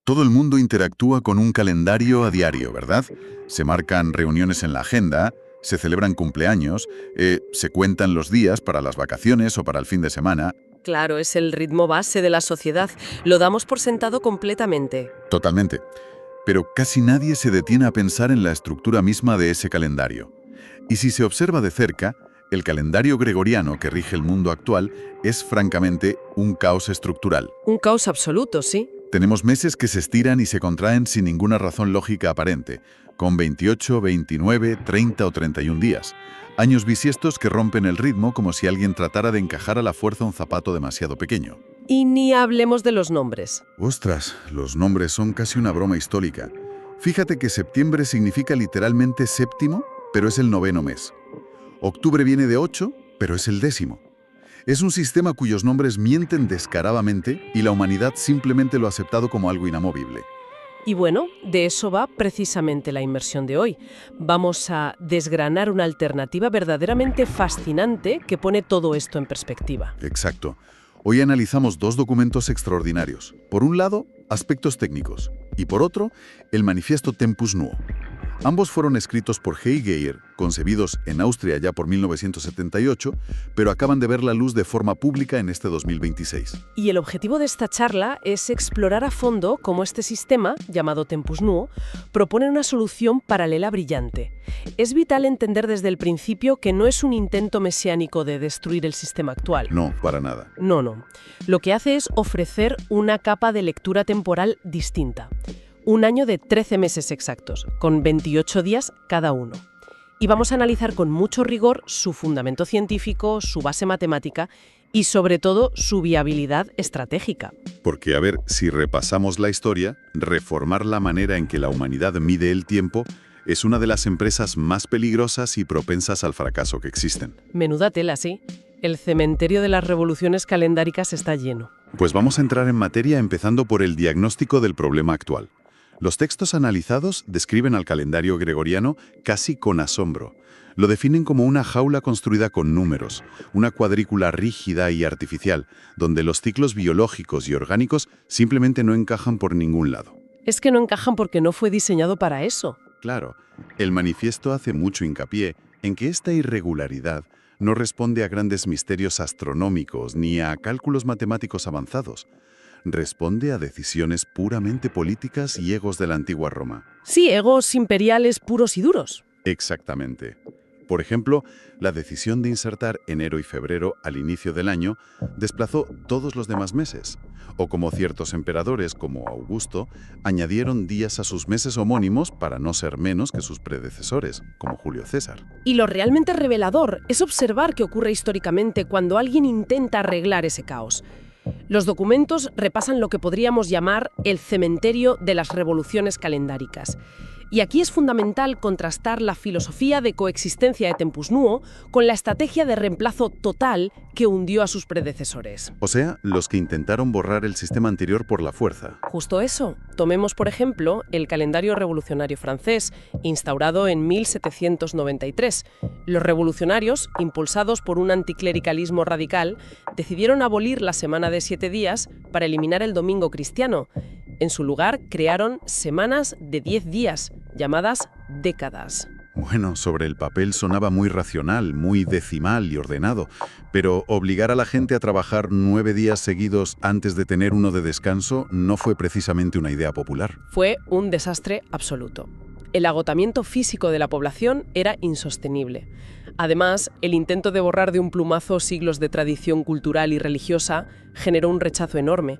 Todo el mundo interactúa con un calendario a diario, ¿verdad? Se marcan reuniones en la agenda, se celebran cumpleaños, se cuentan los días para las vacaciones o para el fin de semana. Claro, es el ritmo base de la sociedad. Lo damos por sentado completamente. Totalmente. Pero casi nadie se detiene a pensar en la estructura misma de ese calendario. Y si se observa de cerca, el calendario gregoriano que rige el mundo actual es francamente un caos estructural. Un caos absoluto, sí. Tenemos meses que se estiran y se contraen sin ninguna razón lógica aparente, con 28, 29, 30 o 31 días. Años bisiestos que rompen el ritmo como si alguien tratara de encajar a la fuerza un zapato demasiado pequeño. Y ni hablemos de los nombres. Ostras, los nombres son casi una broma histórica. Fíjate que septiembre significa literalmente séptimo, pero es el noveno mes. Octubre viene de 8, pero es el décimo. Es un sistema cuyos nombres mienten descaradamente y la humanidad simplemente lo ha aceptado como algo inamovible. Y bueno, de eso va precisamente la inmersión de hoy. Vamos a desgranar una alternativa verdaderamente fascinante que pone todo esto en perspectiva. Exacto. Hoy analizamos dos documentos extraordinarios. Por un lado, aspectos técnicos, y por otro, el manifiesto Tempus Nuo. Ambos fueron escritos por Hei Geyer, concebidos en Austria ya por 1978, pero acaban de ver la luz de forma pública en este 2026. Y el objetivo de esta charla es explorar a fondo cómo este sistema, llamado Tempus Nuo, propone una solución paralela brillante. Es vital entender desde el principio que no es un intento mesiánico de destruir el sistema actual. No, para nada. No. Lo que hace es ofrecer una capa de lectura temporal distinta. Un año de 13 meses exactos, con 28 días cada uno. Y vamos a analizar con mucho rigor su fundamento científico, su base matemática y, sobre todo, su viabilidad estratégica. Porque, a ver, si repasamos la historia, reformar la manera en que la humanidad mide el tiempo es una de las empresas más peligrosas y propensas al fracaso que existen. Menuda tela, sí. El cementerio de las revoluciones calendáricas está lleno. Pues vamos a entrar en materia empezando por el diagnóstico del problema actual. Los textos analizados describen al calendario gregoriano casi con asombro. Lo definen como una jaula construida con números, una cuadrícula rígida y artificial, donde los ciclos biológicos y orgánicos simplemente no encajan por ningún lado. Es que no encajan porque no fue diseñado para eso. Claro, el manifiesto hace mucho hincapié en que esta irregularidad no responde a grandes misterios astronómicos ni a cálculos matemáticos avanzados. Responde a decisiones puramente políticas y egos de la antigua Roma. Sí, egos imperiales puros y duros. Exactamente. Por ejemplo, la decisión de insertar enero y febrero al inicio del año desplazó todos los demás meses. O como ciertos emperadores, como Augusto, añadieron días a sus meses homónimos para no ser menos que sus predecesores, como Julio César. Y lo realmente revelador es observar qué ocurre históricamente cuando alguien intenta arreglar ese caos. Los documentos repasan lo que podríamos llamar el cementerio de las revoluciones calendáricas. Y aquí es fundamental contrastar la filosofía de coexistencia de Tempus Nuo con la estrategia de reemplazo total que hundió a sus predecesores. O sea, los que intentaron borrar el sistema anterior por la fuerza. Justo eso. Tomemos, por ejemplo, el calendario revolucionario francés, instaurado en 1793. Los revolucionarios, impulsados por un anticlericalismo radical, decidieron abolir la semana de 7 días para eliminar el domingo cristiano. En su lugar, crearon semanas de 10 días, llamadas décadas. Bueno, sobre el papel sonaba muy racional, muy decimal y ordenado, pero obligar a la gente a trabajar 9 días seguidos antes de tener uno de descanso no fue precisamente una idea popular. Fue un desastre absoluto. El agotamiento físico de la población era insostenible. Además, el intento de borrar de un plumazo siglos de tradición cultural y religiosa generó un rechazo enorme.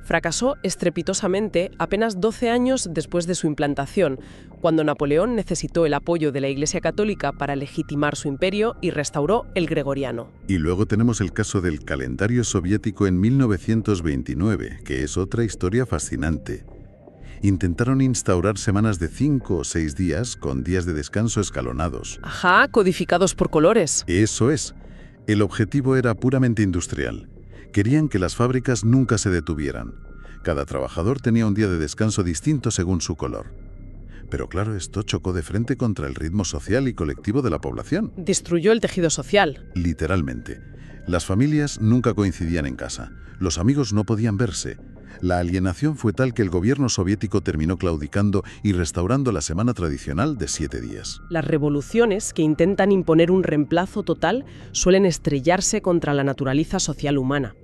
Fracasó estrepitosamente apenas 12 años después de su implantación, cuando Napoleón necesitó el apoyo de la Iglesia Católica para legitimar su imperio y restauró el gregoriano. Y luego tenemos el caso del calendario soviético en 1929, que es otra historia fascinante. Intentaron instaurar semanas de 5 o 6 días con días de descanso escalonados. Ajá, codificados por colores. Eso es. El objetivo era puramente industrial. Querían que las fábricas nunca se detuvieran. Cada trabajador tenía un día de descanso distinto según su color. Pero claro, esto chocó de frente contra el ritmo social y colectivo de la población. Destruyó el tejido social. Literalmente. Las familias nunca coincidían en casa. Los amigos no podían verse. La alienación fue tal que el gobierno soviético terminó claudicando y restaurando la semana tradicional de 7 días. Las revoluciones que intentan imponer un reemplazo total suelen estrellarse contra la naturaleza social humana.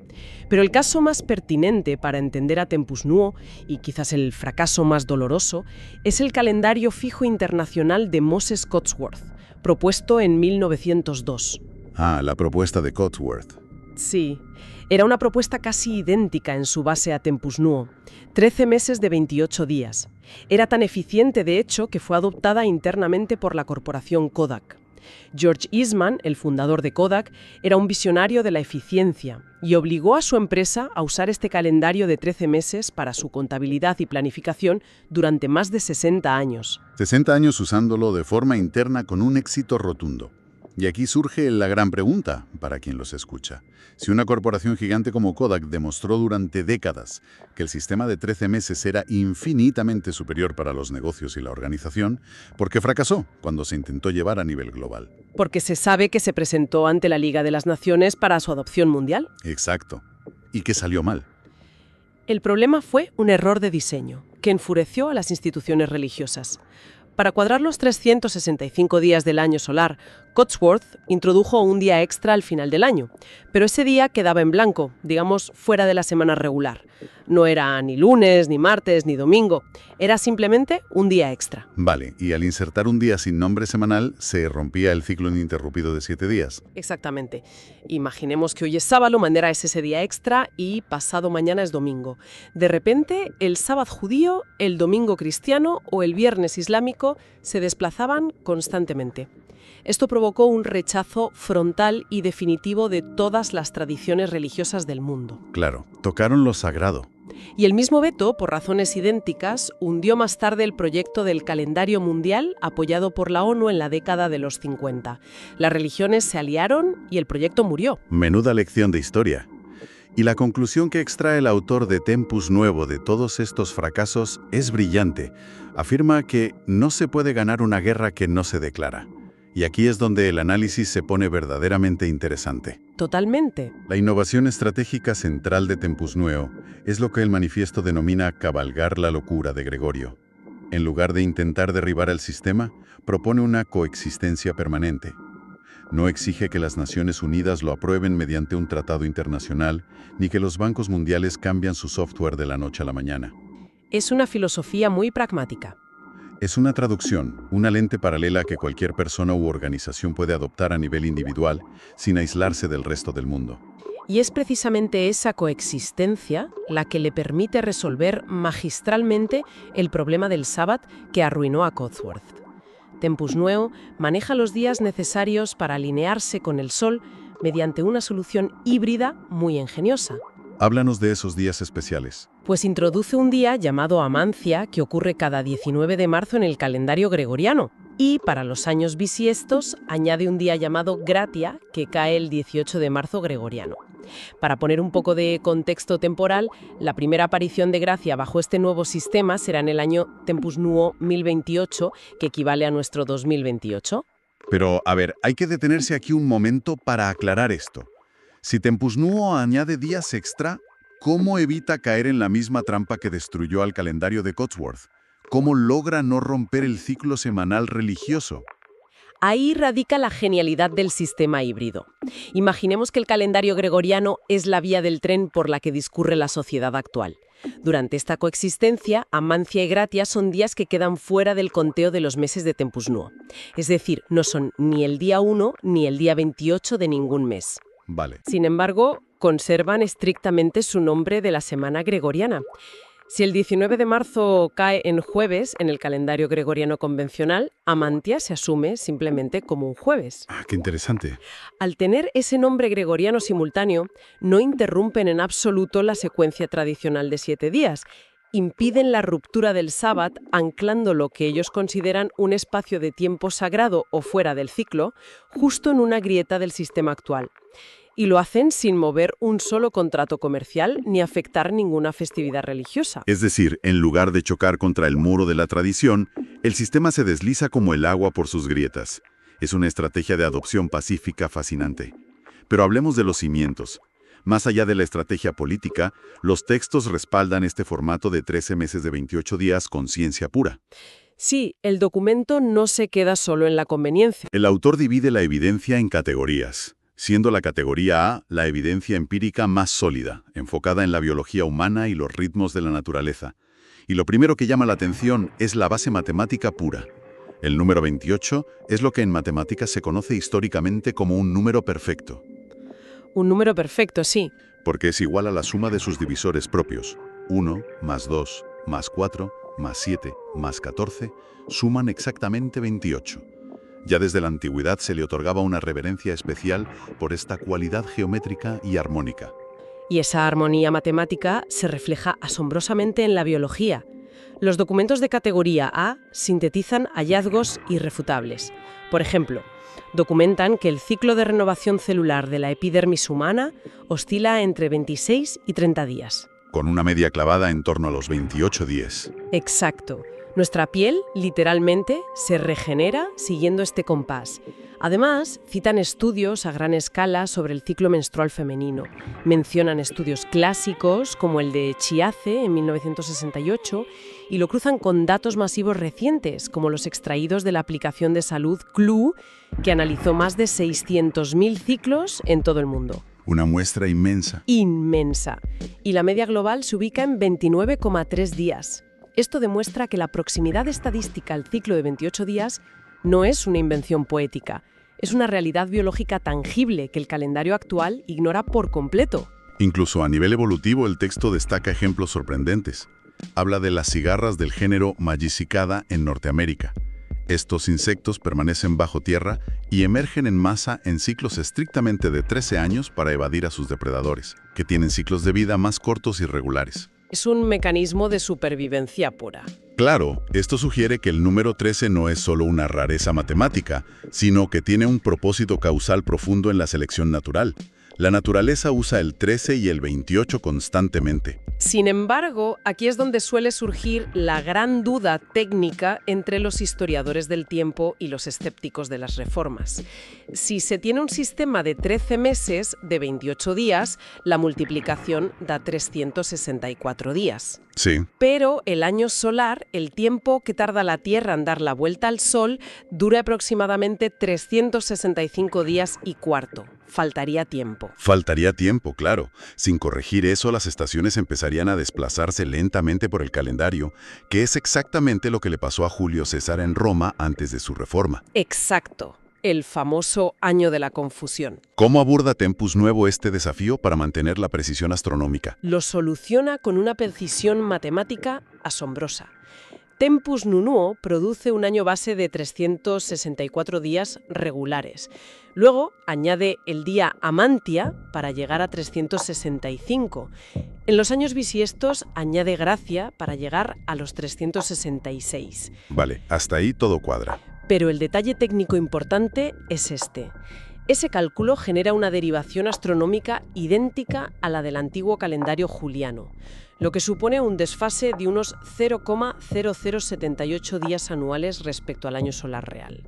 Pero el caso más pertinente para entender a Tempus Nuo, y quizás el fracaso más doloroso, es el calendario fijo internacional de Moses Cotsworth, propuesto en 1902. Ah, la propuesta de Cotsworth. Sí, era una propuesta casi idéntica en su base a Tempus Nuo, 13 meses de 28 días. Era tan eficiente, de hecho, que fue adoptada internamente por la corporación Kodak. George Eastman, el fundador de Kodak, era un visionario de la eficiencia y obligó a su empresa a usar este calendario de 13 meses para su contabilidad y planificación durante más de 60 años. 60 años usándolo de forma interna con un éxito rotundo. Y aquí surge la gran pregunta para quien los escucha. Si una corporación gigante como Kodak demostró durante décadas que el sistema de 13 meses era infinitamente superior para los negocios y la organización, ¿por qué fracasó cuando se intentó llevar a nivel global? Porque se sabe que se presentó ante la Liga de las Naciones para su adopción mundial. Exacto. ¿Y qué salió mal? El problema fue un error de diseño, que enfureció a las instituciones religiosas. Para cuadrar los 365 días del año solar, Cotsworth introdujo un día extra al final del año, pero ese día quedaba en blanco, digamos, fuera de la semana regular. No era ni lunes, ni martes, ni domingo, era simplemente un día extra. Vale, y al insertar un día sin nombre semanal, se rompía el ciclo ininterrumpido de 7 días. Exactamente. Imaginemos que hoy es sábado, mañana es ese día extra y pasado mañana es domingo. De repente, el sábado judío, el domingo cristiano o el viernes islámico se desplazaban constantemente. Esto provocó un rechazo frontal y definitivo de todas las tradiciones religiosas del mundo. Claro, tocaron lo sagrado. Y el mismo veto, por razones idénticas, hundió más tarde el proyecto del calendario mundial apoyado por la ONU en la década de los 50. Las religiones se aliaron y el proyecto murió. Menuda lección de historia. Y la conclusión que extrae el autor de Tempus Nuevo de todos estos fracasos es brillante. Afirma que no se puede ganar una guerra que no se declara. Y aquí es donde el análisis se pone verdaderamente interesante. Totalmente. La innovación estratégica central de Tempus Nuevo es lo que el manifiesto denomina cabalgar la locura de Gregorio. En lugar de intentar derribar el sistema, propone una coexistencia permanente. No exige que las Naciones Unidas lo aprueben mediante un tratado internacional, ni que los bancos mundiales cambien su software de la noche a la mañana. Es una filosofía muy pragmática. Es una traducción, una lente paralela que cualquier persona u organización puede adoptar a nivel individual, sin aislarse del resto del mundo. Y es precisamente esa coexistencia la que le permite resolver magistralmente el problema del sábado que arruinó a Cotsworth. Tempus Nuevo maneja los días necesarios para alinearse con el Sol mediante una solución híbrida muy ingeniosa. Háblanos de esos días especiales. Pues introduce un día llamado Amancia que ocurre cada 19 de marzo en el calendario gregoriano. Y para los años bisiestos añade un día llamado Gratia que cae el 18 de marzo gregoriano. Para poner un poco de contexto temporal, la primera aparición de Gracia bajo este nuevo sistema será en el año Tempus Nuo 1028, que equivale a nuestro 2028. Pero, a ver, hay que detenerse aquí un momento para aclarar esto. Si Tempus Nuo añade días extra, ¿cómo evita caer en la misma trampa que destruyó al calendario de Cotsworth? ¿Cómo logra no romper el ciclo semanal religioso? Ahí radica la genialidad del sistema híbrido. Imaginemos que el calendario gregoriano es la vía del tren por la que discurre la sociedad actual. Durante esta coexistencia, Amancia y Gratia son días que quedan fuera del conteo de los meses de Tempus Nuo. Es decir, no son ni el día 1 ni el día 28 de ningún mes. Vale. Sin embargo, conservan estrictamente su nombre de la semana gregoriana. Si el 19 de marzo cae en jueves en el calendario gregoriano convencional, Amantia se asume simplemente como un jueves. Ah, qué interesante. Al tener ese nombre gregoriano simultáneo, no interrumpen en absoluto la secuencia tradicional de 7 días. Impiden la ruptura del sábado anclando lo que ellos consideran un espacio de tiempo sagrado o fuera del ciclo, justo en una grieta del sistema actual. Y lo hacen sin mover un solo contrato comercial ni afectar ninguna festividad religiosa. Es decir, en lugar de chocar contra el muro de la tradición, el sistema se desliza como el agua por sus grietas. Es una estrategia de adopción pacífica fascinante. Pero hablemos de los cimientos. Más allá de la estrategia política, los textos respaldan este formato de 13 meses de 28 días con ciencia pura. Sí, el documento no se queda solo en la conveniencia. El autor divide la evidencia en categorías, siendo la categoría A la evidencia empírica más sólida, enfocada en la biología humana y los ritmos de la naturaleza. Y lo primero que llama la atención es la base matemática pura. El número 28 es lo que en matemáticas se conoce históricamente como un número perfecto, Un número perfecto, sí. porque es igual a la suma de sus divisores propios. 1 más 2 más 4 más 7 más 14 suman exactamente 28. Ya desde la antigüedad se le otorgaba una reverencia especial por esta cualidad geométrica y armónica. Y esa armonía matemática se refleja asombrosamente en la biología. Los documentos de categoría A sintetizan hallazgos irrefutables. Por ejemplo, documentan que el ciclo de renovación celular de la epidermis humana oscila entre 26 y 30 días. Con una media clavada en torno a los 28 días. Exacto. Nuestra piel, literalmente, se regenera siguiendo este compás. Además, citan estudios a gran escala sobre el ciclo menstrual femenino. Mencionan estudios clásicos, como el de Chiace en 1968, y lo cruzan con datos masivos recientes, como los extraídos de la aplicación de salud CLU, que analizó más de 600.000 ciclos en todo el mundo. Una muestra inmensa. Inmensa. Y la media global se ubica en 29,3 días. Esto demuestra que la proximidad estadística al ciclo de 28 días no es una invención poética, es una realidad biológica tangible que el calendario actual ignora por completo. Incluso a nivel evolutivo el texto destaca ejemplos sorprendentes. Habla de las cigarras del género Magicicada en Norteamérica. Estos insectos permanecen bajo tierra y emergen en masa en ciclos estrictamente de 13 años para evadir a sus depredadores, que tienen ciclos de vida más cortos y regulares. Es un mecanismo de supervivencia pura. Claro, esto sugiere que el número 13 no es solo una rareza matemática, sino que tiene un propósito causal profundo en la selección natural. La naturaleza usa el 13 y el 28 constantemente. Sin embargo, aquí es donde suele surgir la gran duda técnica entre los historiadores del tiempo y los escépticos de las reformas. Si se tiene un sistema de 13 meses de 28 días, la multiplicación da 364 días. Sí. Pero el año solar, el tiempo que tarda la Tierra en dar la vuelta al Sol, dura aproximadamente 365 días y cuarto. Faltaría tiempo. Faltaría tiempo, claro. Sin corregir eso, las estaciones empezarían a desplazarse lentamente por el calendario, que es exactamente lo que le pasó a Julio César en Roma antes de su reforma. Exacto. El famoso año de la confusión. ¿Cómo aborda Tempus Nuevo este desafío para mantener la precisión astronómica? Lo soluciona con una precisión matemática asombrosa. Tempus Nunuo produce un año base de 364 días regulares. Luego añade el día Amantia para llegar a 365. En los años bisiestos añade Gracia para llegar a los 366. Vale, hasta ahí todo cuadra. Pero el detalle técnico importante es este. Ese cálculo genera una derivación astronómica idéntica a la del antiguo calendario juliano, lo que supone un desfase de unos 0,0078 días anuales respecto al año solar real.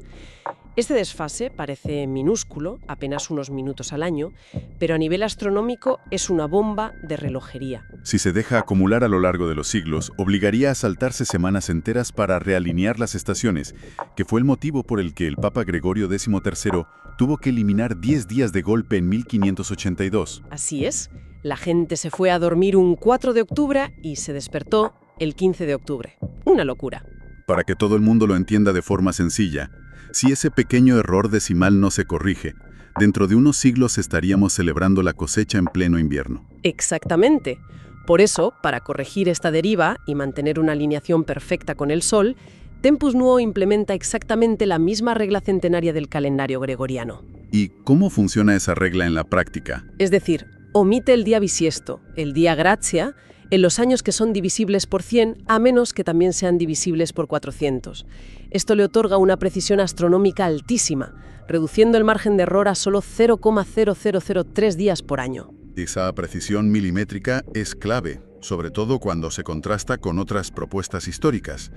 Este desfase parece minúsculo, apenas unos minutos al año, pero a nivel astronómico es una bomba de relojería. Si se deja acumular a lo largo de los siglos, obligaría a saltarse semanas enteras para realinear las estaciones, que fue el motivo por el que el Papa Gregorio XIII tuvo que eliminar 10 días de golpe en 1582. Así es. La gente se fue a dormir un 4 de octubre y se despertó el 15 de octubre. Una locura. Para que todo el mundo lo entienda de forma sencilla, si ese pequeño error decimal no se corrige, dentro de unos siglos estaríamos celebrando la cosecha en pleno invierno. Exactamente. Por eso, para corregir esta deriva y mantener una alineación perfecta con el Sol, Tempus Nuo implementa exactamente la misma regla centenaria del calendario gregoriano. ¿Y cómo funciona esa regla en la práctica? Es decir, omite el día bisiesto, el día Gratia, en los años que son divisibles por 100, a menos que también sean divisibles por 400. Esto le otorga una precisión astronómica altísima, reduciendo el margen de error a solo 0,0003 días por año. Esa precisión milimétrica es clave, sobre todo cuando se contrasta con otras propuestas históricas.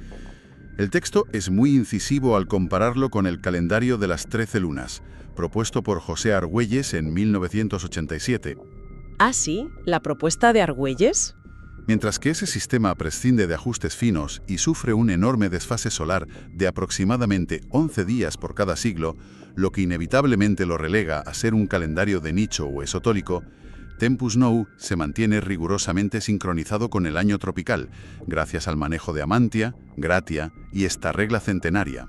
El texto es muy incisivo al compararlo con el calendario de las 13 lunas, propuesto por José Argüelles en 1987. Ah, sí, la propuesta de Argüelles. Mientras que ese sistema prescinde de ajustes finos y sufre un enorme desfase solar de aproximadamente 11 días por cada siglo, lo que inevitablemente lo relega a ser un calendario de nicho o esotórico, Tempus Nou se mantiene rigurosamente sincronizado con el año tropical, gracias al manejo de Amantia, Gratia y esta regla centenaria.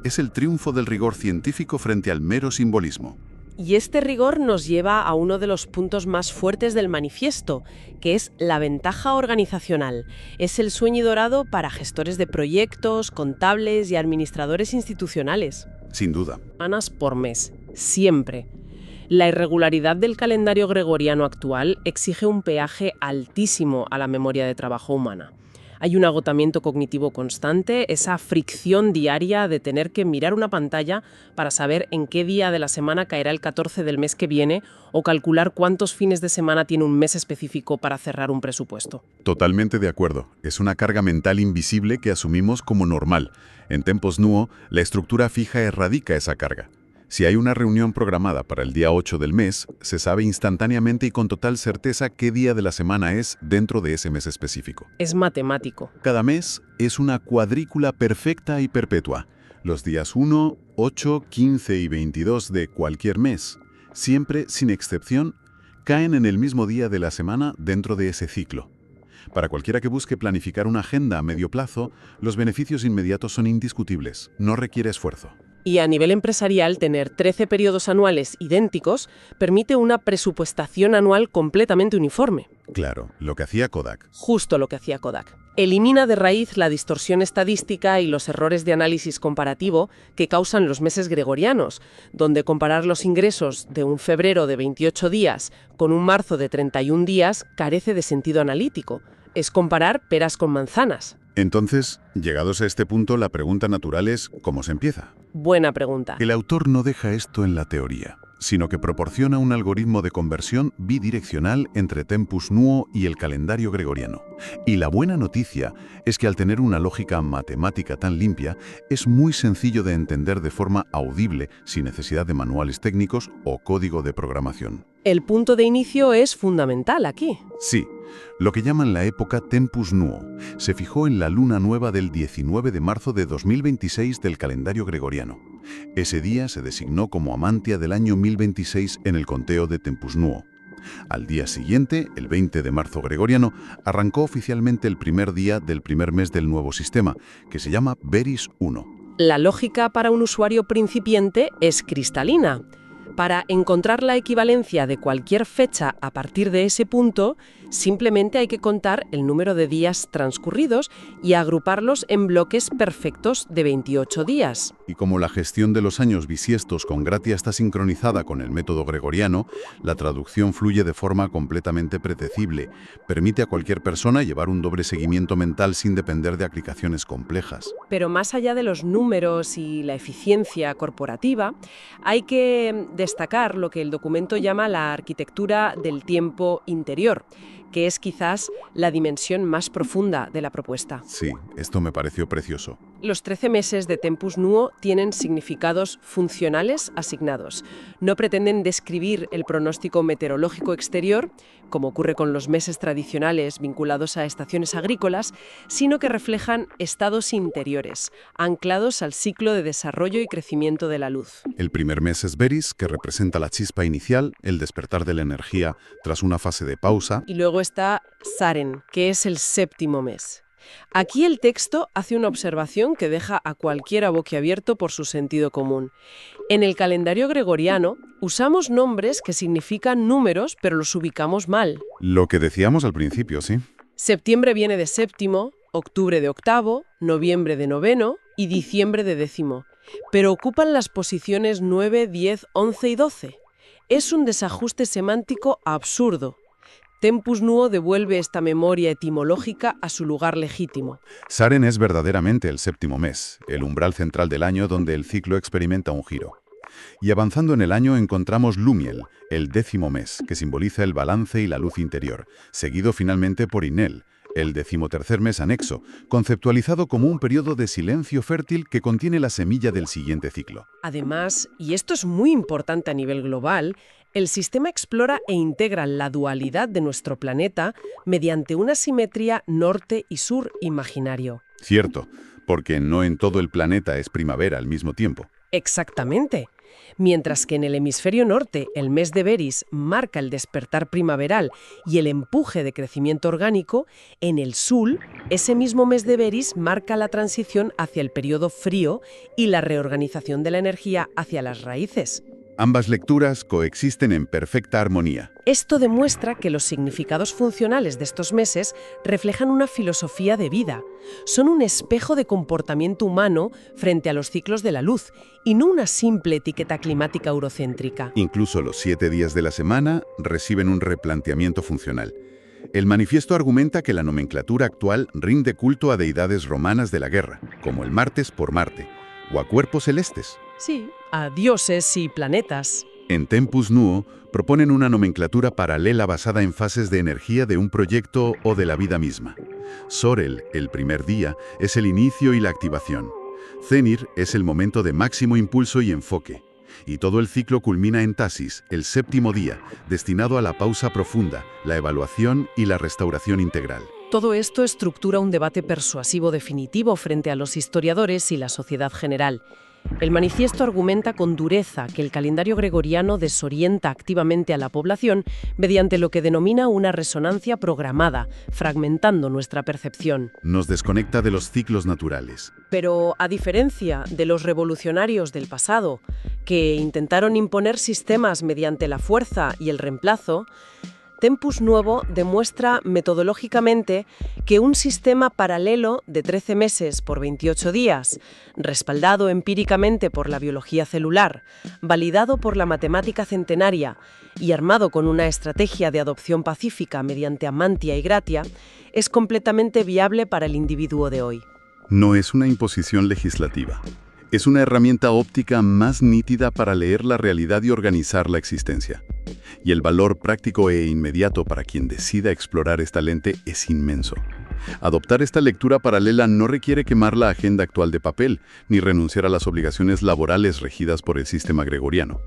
Es el triunfo del rigor científico frente al mero simbolismo. Y este rigor nos lleva a uno de los puntos más fuertes del manifiesto, que es la ventaja organizacional. Es el sueño dorado para gestores de proyectos, contables y administradores institucionales. Sin duda. Semanas por mes, siempre. La irregularidad del calendario gregoriano actual exige un peaje altísimo a la memoria de trabajo humana. Hay un agotamiento cognitivo constante, esa fricción diaria de tener que mirar una pantalla para saber en qué día de la semana caerá el 14 del mes que viene o calcular cuántos fines de semana tiene un mes específico para cerrar un presupuesto. Totalmente de acuerdo. Es una carga mental invisible que asumimos como normal. En Tempus Nuo, la estructura fija erradica esa carga. Si hay una reunión programada para el día 8 del mes, se sabe instantáneamente y con total certeza qué día de la semana es dentro de ese mes específico. Es matemático. Cada mes es una cuadrícula perfecta y perpetua. Los días 1, 8, 15 y 22 de cualquier mes, siempre sin excepción, caen en el mismo día de la semana dentro de ese ciclo. Para cualquiera que busque planificar una agenda a medio plazo, los beneficios inmediatos son indiscutibles. No requiere esfuerzo. Y a nivel empresarial, tener 13 periodos anuales idénticos permite una presupuestación anual completamente uniforme. Claro, lo que hacía Kodak. Justo lo que hacía Kodak. Elimina de raíz la distorsión estadística y los errores de análisis comparativo que causan los meses gregorianos, donde comparar los ingresos de un febrero de 28 días con un marzo de 31 días carece de sentido analítico. Es comparar peras con manzanas. Entonces, llegados a este punto, la pregunta natural es ¿cómo se empieza? Buena pregunta. El autor no deja esto en la teoría, sino que proporciona un algoritmo de conversión bidireccional entre Tempus Nuo y el calendario gregoriano. Y la buena noticia es que al tener una lógica matemática tan limpia, es muy sencillo de entender de forma audible, sin necesidad de manuales técnicos o código de programación. El punto de inicio es fundamental aquí. Sí, lo que llaman la época Tempus Nuo se fijó en la luna nueva del 19 de marzo de 2026 del calendario gregoriano. Ese día se designó como Amantia del año 1026 en el conteo de Tempus Nuo. Al día siguiente, el 20 de marzo gregoriano, arrancó oficialmente el primer día del primer mes del nuevo sistema, que se llama Veris I. La lógica para un usuario principiante es cristalina. Para encontrar la equivalencia de cualquier fecha a partir de ese punto, simplemente hay que contar el número de días transcurridos y agruparlos en bloques perfectos de 28 días. Y como la gestión de los años bisiestos con Gratia está sincronizada con el método gregoriano, la traducción fluye de forma completamente predecible. Permite a cualquier persona llevar un doble seguimiento mental sin depender de aplicaciones complejas. Pero más allá de los números y la eficiencia corporativa, hay que destacar lo que el documento llama la arquitectura del tiempo interior, que es quizás la dimensión más profunda de la propuesta. Sí, esto me pareció precioso. Los 13 meses de Tempus Nuo tienen significados funcionales asignados. No pretenden describir el pronóstico meteorológico exterior, como ocurre con los meses tradicionales vinculados a estaciones agrícolas, sino que reflejan estados interiores, anclados al ciclo de desarrollo y crecimiento de la luz. El primer mes es Veris, que representa la chispa inicial, el despertar de la energía tras una fase de pausa. Y luego está Saren, que es el séptimo mes. Aquí el texto hace una observación que deja a cualquiera boquiabierto por su sentido común. En el calendario gregoriano usamos nombres que significan números, pero los ubicamos mal. Lo que decíamos al principio, sí. Septiembre viene de séptimo, octubre de octavo, noviembre de noveno y diciembre de décimo. Pero ocupan las posiciones 9, 10, 11 y 12. Es un desajuste semántico absurdo. Tempus Nuo devuelve esta memoria etimológica a su lugar legítimo. Saren es verdaderamente el séptimo mes, el umbral central del año donde el ciclo experimenta un giro. Y avanzando en el año encontramos Lumiel, el 10º mes, que simboliza el balance y la luz interior, seguido finalmente por Inel, el 13º mes anexo, conceptualizado como un periodo de silencio fértil que contiene la semilla del siguiente ciclo. Además, y esto es muy importante a nivel global, El sistema explora e integra la dualidad de nuestro planeta mediante una simetría norte y sur imaginario. Cierto, porque no en todo el planeta es primavera al mismo tiempo. Exactamente. Mientras que en el hemisferio norte el mes de Veris marca el despertar primaveral y el empuje de crecimiento orgánico, en el sur ese mismo mes de Veris marca la transición hacia el periodo frío y la reorganización de la energía hacia las raíces. Ambas lecturas coexisten en perfecta armonía. Esto demuestra que los significados funcionales de estos meses reflejan una filosofía de vida. Son un espejo de comportamiento humano frente a los ciclos de la luz y no una simple etiqueta climática eurocéntrica. Incluso los 7 días de la semana reciben un replanteamiento funcional. El manifiesto argumenta que la nomenclatura actual rinde culto a deidades romanas de la guerra, como el Martes por Marte, o a cuerpos celestes. Sí, a dioses y planetas. En Tempus Nuo proponen una nomenclatura paralela basada en fases de energía de un proyecto o de la vida misma. Sorel, el primer día, es el inicio y la activación. Cenir es el momento de máximo impulso y enfoque. Y todo el ciclo culmina en Tasis, el séptimo día, destinado a la pausa profunda, la evaluación y la restauración integral. Todo esto estructura un debate persuasivo definitivo frente a los historiadores y la sociedad general. El manifiesto argumenta con dureza que el calendario gregoriano desorienta activamente a la población mediante lo que denomina una resonancia programada, fragmentando nuestra percepción. Nos desconecta de los ciclos naturales. Pero, a diferencia de los revolucionarios del pasado, que intentaron imponer sistemas mediante la fuerza y el reemplazo, Tempus Nuovo demuestra metodológicamente que un sistema paralelo de 13 meses por 28 días, respaldado empíricamente por la biología celular, validado por la matemática centenaria y armado con una estrategia de adopción pacífica mediante Amantia y Gratia, es completamente viable para el individuo de hoy. No es una imposición legislativa. Es una herramienta óptica más nítida para leer la realidad y organizar la existencia. Y el valor práctico e inmediato para quien decida explorar esta lente es inmenso. Adoptar esta lectura paralela no requiere quemar la agenda actual de papel, ni renunciar a las obligaciones laborales regidas por el sistema gregoriano.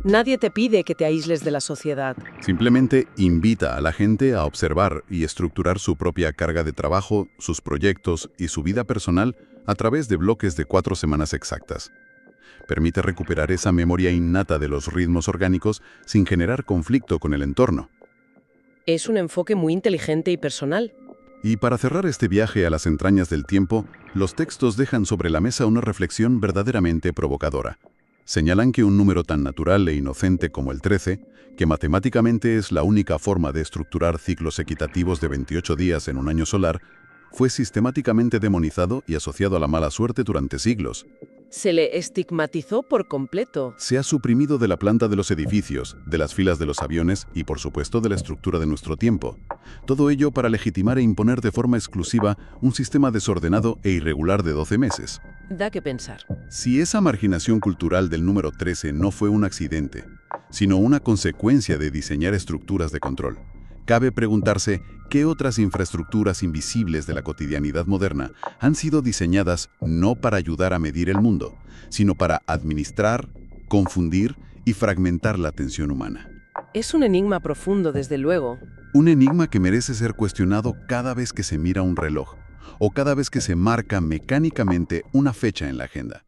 Nadie te pide que te aísles de la sociedad. Simplemente invita a la gente a observar y estructurar su propia carga de trabajo, sus proyectos y su vida personal a través de bloques de 4 semanas exactas. Permite recuperar esa memoria innata de los ritmos orgánicos sin generar conflicto con el entorno. Es un enfoque muy inteligente y personal. Y para cerrar este viaje a las entrañas del tiempo, los textos dejan sobre la mesa una reflexión verdaderamente provocadora. Señalan que un número tan natural e inocente como el 13, que matemáticamente es la única forma de estructurar ciclos equitativos de 28 días en un año solar, fue sistemáticamente demonizado y asociado a la mala suerte durante siglos. Se le estigmatizó por completo. Se ha suprimido de la planta de los edificios, de las filas de los aviones y, por supuesto, de la estructura de nuestro tiempo. Todo ello para legitimar e imponer de forma exclusiva un sistema desordenado e irregular de 12 meses. Da que pensar. Si esa marginación cultural del número 13 no fue un accidente, sino una consecuencia de diseñar estructuras de control, cabe preguntarse qué otras infraestructuras invisibles de la cotidianidad moderna han sido diseñadas no para ayudar a medir el mundo, sino para administrar, confundir y fragmentar la atención humana. Es un enigma profundo, desde luego. Un enigma que merece ser cuestionado cada vez que se mira un reloj o cada vez que se marca mecánicamente una fecha en la agenda.